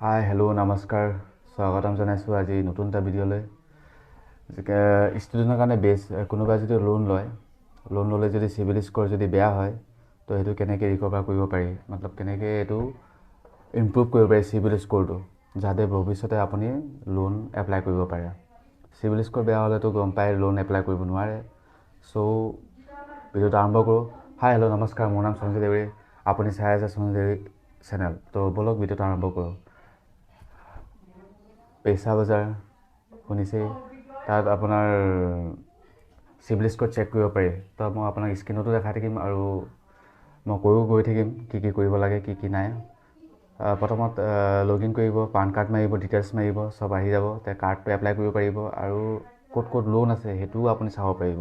Hi hello' নমস্কাৰ স্বাগতম জনাইছোঁ আজি নতুন এটা ভিডিঅ'লৈ ষ্টুডেণ্টৰ কাৰণে কোনোবাই যদি লোন ল'লে যদি চিভিল স্ক'ৰ যদি বেয়া হয় তো সেইটো কেনেকৈ ৰিকভাৰ কৰিব পাৰি মতলব কেনেকৈ এইটো ইম্প্ৰুভ কৰিব পাৰি চিভিল স্ক'ৰটো যাতে ভৱিষ্যতে আপুনি লোন এপ্লাই কৰিব পাৰে। চিভিল স্ক'ৰ বেয়া হ'লেতো গম পাই লোন এপ্লাই কৰিব নোৱাৰে। চ' ভিডিঅ'টো আৰম্ভ কৰোঁ। হাই হেল্ল' নমস্কাৰ, মোৰ নাম সঞ্জয় দেউৰী, আপুনি চাই আছে সঞ্জয় দেউৰী চেনেল। তো ব'লক ভিডিঅ'টো আৰম্ভ কৰোঁ। পেইচা বজাৰ শুনিছেই, তাত আপোনাৰ চিভিল স্ক'ৰ চেক কৰিব পাৰি। তো মই আপোনাক স্ক্ৰীণতো দেখাই থাকিম আৰু মই কৈও গৈ থাকিম কি কি কৰিব লাগে কি কি নাই। প্ৰথমত লগ ইন কৰিব, পান কাৰ্ড মাৰিব, ডিটেইলছ মাৰিব, চব আহি যাব। তে কাৰ্ডটো এপ্লাই কৰিব পাৰিব আৰু ক'ত ক'ত লোন আছে সেইটোও আপুনি চাব পাৰিব।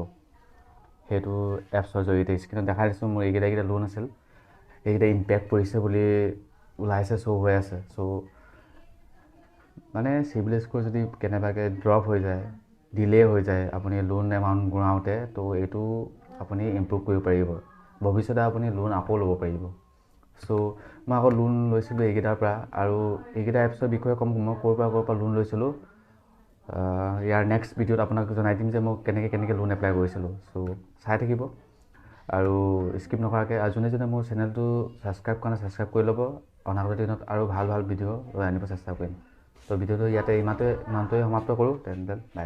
সেইটো এপছৰ জৰিয়তে স্ক্ৰীণত দেখাই দিছোঁ মোৰ এইকেইটা লোন আছিল, এইকেইটা ইম্পেক্ট পৰিছে বুলি ওলাইছে, শ্ব' হৈ আছে। চ' মানে চিভিল স্ক'ৰ যদি কেনেবাকৈ ড্ৰপ হৈ যায়, ডিলে হৈ যায় আপুনি লোন এমাউণ্ট ঘূৰাওঁতে, তো এইটো আপুনি ইম্প্ৰুভ কৰিব পাৰিব। ভৱিষ্যতে আপুনি লোন আকৌ ল'ব পাৰিব। চ' মই আকৌ লোন লৈছিলোঁ এইকেইটাৰ পৰা, আৰু এইকেইটা এপছৰ বিষয়ে ক'ম মই ক'ৰ পৰা লোন লৈছিলোঁ। ইয়াৰ নেক্সট ভিডিঅ'ত আপোনাক জনাই দিম যে মই কেনেকৈ লোন এপ্লাই কৰিছিলোঁ। চ' চাই থাকিব আৰু স্কিপ নকৰাকৈ। আৰু যোনে মোৰ চেনেলটো ছাবস্ক্ৰাইব কৰা নাই ছাবস্ক্ৰাইব কৰি ল'ব। অনাগত দিনত আৰু ভাল ভিডিঅ' লৈ আনিব চেষ্টা কৰিম। তো ভিডিঅ'টো ইয়াতে ইমানটোৱে সমাপ্ত কৰোঁ। তেন বাই।